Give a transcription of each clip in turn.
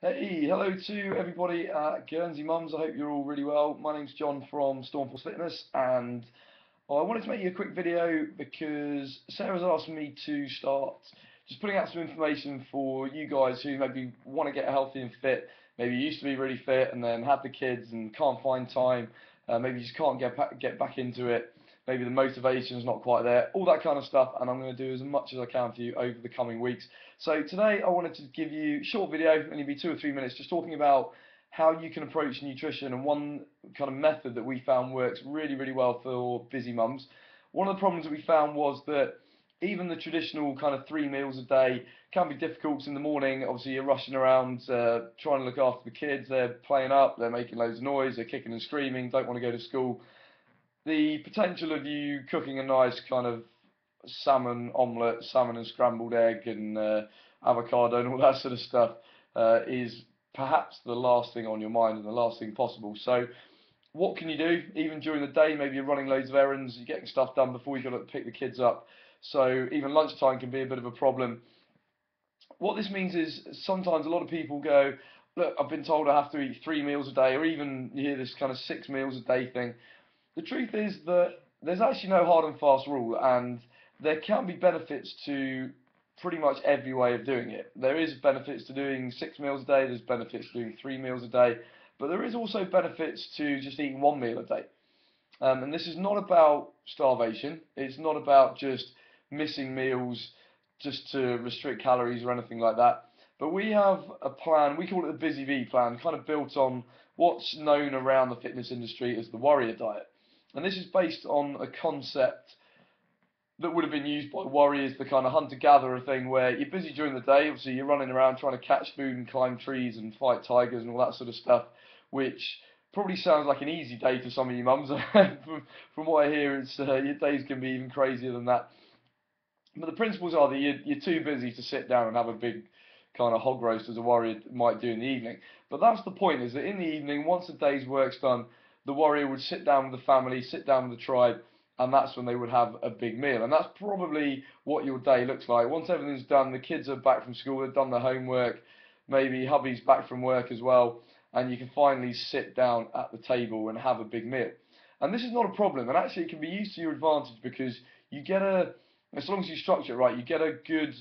Hey, hello to everybody at Guernsey Mums. I hope you're all really well. My name's John from Stormforce Fitness, and I wanted to make you a quick video because Sarah's asked me to start just putting out some information for you guys who maybe want to get healthy and fit. Maybe you used to be really fit and then had the kids and can't find time. Maybe you just can't get back into it. Maybe the motivation's not quite there. All that kind of stuff, and I'm going to do as much as I can for you over the coming weeks. So today I wanted to give you a short video, only be 2 or 3 minutes, just talking about how you can approach nutrition, and one kind of method that we found works really, really well for busy mums. One of the problems that we found was that even the traditional kind of 3 meals a day can be difficult in the morning. Obviously, you're rushing around trying to look after the kids. They're playing up, they're making loads of noise, they're kicking and screaming, don't want to go to school. The potential of you cooking a nice kind of salmon omelette, salmon and scrambled egg, and avocado and all that sort of stuff is perhaps the last thing on your mind and the last thing possible. So what can you do? Even during the day, maybe you're running loads of errands, you're getting stuff done before you've got to pick the kids up. So even lunchtime can be a bit of a problem. What this means is sometimes a lot of people go, look, I've been told I have to eat 3 meals a day, or even you hear this kind of 6 meals a day thing. The truth is that there's actually no hard and fast rule, and there can be benefits to pretty much every way of doing it. There is benefits to doing 6 meals a day, there's benefits to doing 3 meals a day, but there is also benefits to just eating 1 meal a day. And this is not about starvation, it's not about just missing meals just to restrict calories or anything like that. But we have a plan, we call it the Busy V plan, kind of built on what's known around the fitness industry as the warrior diet. And this is based on a concept that would have been used by warriors, the kind of hunter-gatherer thing where you're busy during the day, obviously you're running around trying to catch food and climb trees and fight tigers and all that sort of stuff, which probably sounds like an easy day to some of you mums. From what I hear, your days can be even crazier than that. But the principles are that you're too busy to sit down and have a big kind of hog roast as a warrior might do in the evening. But that's the point, is that in the evening, once the day's work's done, the warrior would sit down with the family, sit down with the tribe, and that's when they would have a big meal. And that's probably what your day looks like. Once everything's done, the kids are back from school, they've done their homework, maybe hubby's back from work as well, and you can finally sit down at the table and have a big meal. And this is not a problem, and actually it can be used to your advantage because you get as long as you structure it right, you get a good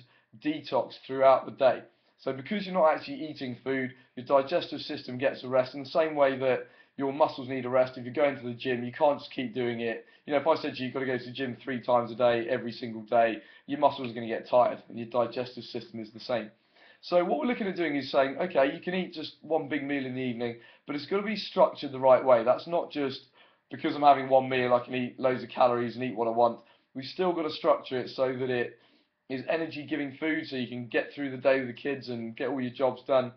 detox throughout the day. So because you're not actually eating food, your digestive system gets a rest in the same way that your muscles need a rest. If you're going to the gym, you can't just keep doing it. You know, if I said to you, you've got to go to the gym 3 times a day, every single day, your muscles are going to get tired, and your digestive system is the same. So what we're looking at doing is saying, okay, you can eat just one big meal in the evening, but it's got to be structured the right way. That's not just because I'm having one meal, I can eat loads of calories and eat what I want. We've still got to structure it so that it is energy giving food, so you can get through the day with the kids and get all your jobs done.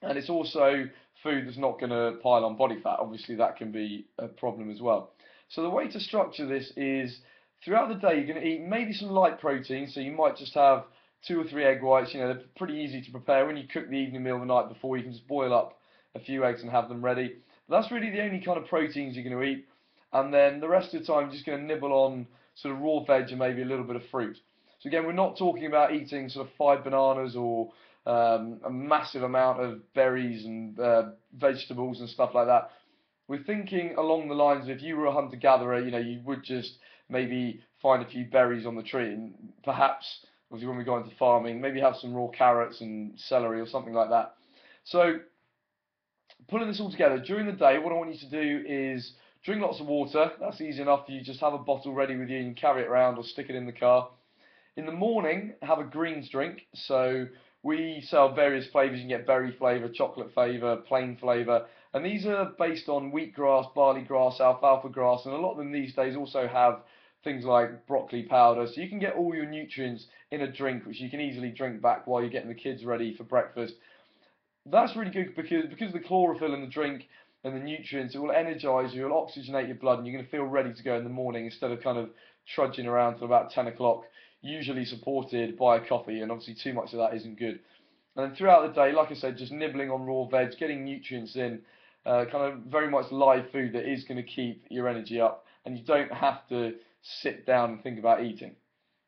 And it's also food that's not going to pile on body fat. Obviously, that can be a problem as well. So the way to structure this is throughout the day, you're going to eat maybe some light protein. So you might just have 2 or 3 egg whites. You know, they're pretty easy to prepare. When you cook the evening meal the night before, you can just boil up a few eggs and have them ready. But that's really the only kind of proteins you're going to eat. And then the rest of the time, you're just going to nibble on sort of raw veg and maybe a little bit of fruit. So again, we're not talking about eating sort of 5 bananas or a massive amount of berries and vegetables and stuff like that. We're thinking along the lines of if you were a hunter-gatherer, you know, you would just maybe find a few berries on the tree, and perhaps, obviously when we go into farming, maybe have some raw carrots and celery or something like that. So putting this all together, during the day, what I want you to do is drink lots of water. That's easy enough. You just have a bottle ready with you and carry it around or stick it in the car. In the morning, have a greens drink. So we sell various flavours. You can get berry flavour, chocolate flavour, plain flavour. And these are based on wheatgrass, barley grass, alfalfa grass. And a lot of them these days also have things like broccoli powder. So you can get all your nutrients in a drink, which you can easily drink back while you're getting the kids ready for breakfast. That's really good because of the chlorophyll in the drink and the nutrients, it will energise you, it will oxygenate your blood, and you're going to feel ready to go in the morning instead of kind of trudging around till about 10 o'clock, usually supported by a coffee, and obviously too much of that isn't good. And then throughout the day, like I said, just nibbling on raw veg, getting nutrients in, kind of very much live food that is going to keep your energy up, and you don't have to sit down and think about eating.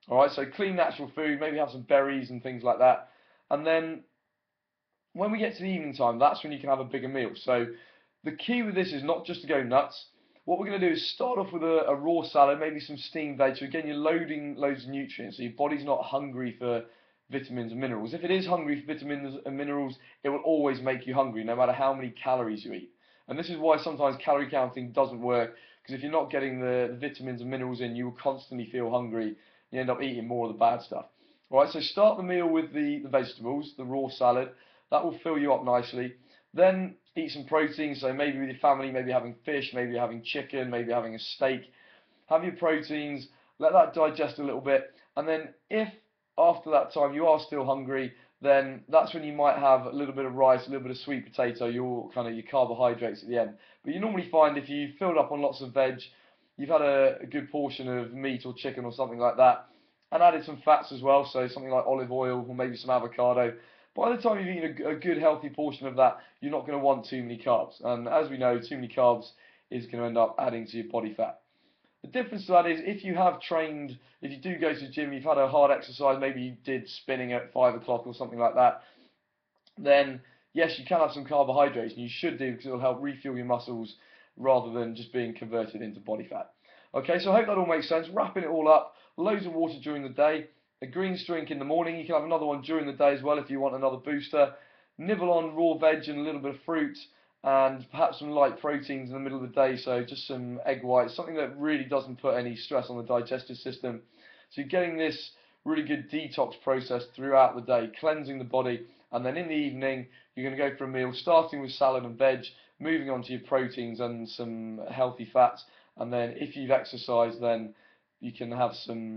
Alright, so clean natural food, maybe have some berries and things like that. And then when we get to the evening time, that's when you can have a bigger meal. So the key with this is not just to go nuts. What we're going to do is start off with a raw salad, maybe some steamed veg. So again, you're loading loads of nutrients, so your body's not hungry for vitamins and minerals. If it is hungry for vitamins and minerals, it will always make you hungry, no matter how many calories you eat. And this is why sometimes calorie counting doesn't work, because if you're not getting the vitamins and minerals in, you will constantly feel hungry. You end up eating more of the bad stuff. All right, so start the meal with the vegetables, the raw salad. That will fill you up nicely. Then eat some protein, so maybe with your family, maybe having fish, maybe having chicken, maybe having a steak. Have your proteins, let that digest a little bit, and then if after that time you are still hungry, then that's when you might have a little bit of rice, a little bit of sweet potato, your carbohydrates at the end. But you normally find if you filled up on lots of veg, you've had a good portion of meat or chicken or something like that, and added some fats as well, so something like olive oil or maybe some avocado. By the time you've eaten a good healthy portion of that, you're not going to want too many carbs. And as we know, too many carbs is going to end up adding to your body fat. The difference to that is if you have trained, if you do go to the gym, you've had a hard exercise, maybe you did spinning at 5 o'clock or something like that, then yes, you can have some carbohydrates, and you should do because it will help refuel your muscles rather than just being converted into body fat. Okay, so I hope that all makes sense. Wrapping it all up, loads of water during the day, a greens drink in the morning. You can have another one during the day as well if you want another booster. Nibble on raw veg and a little bit of fruit, and perhaps some light proteins in the middle of the day, so just some egg whites, something that really doesn't put any stress on the digestive system. So you're getting this really good detox process throughout the day, cleansing the body, and then in the evening you're going to go for a meal starting with salad and veg, moving on to your proteins and some healthy fats, and then if you've exercised, then you can have some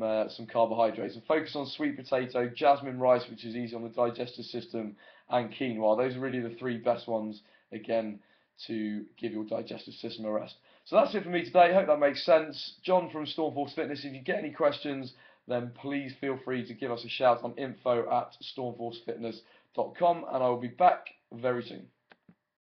carbohydrates. And focus on sweet potato, jasmine rice, which is easy on the digestive system, and quinoa. Those are really the three best ones, again, to give your digestive system a rest. So that's it for me today. Hope that makes sense. John from Stormforce Fitness. If you get any questions, then please feel free to give us a shout on info@stormforcefitness.com, and I will be back very soon.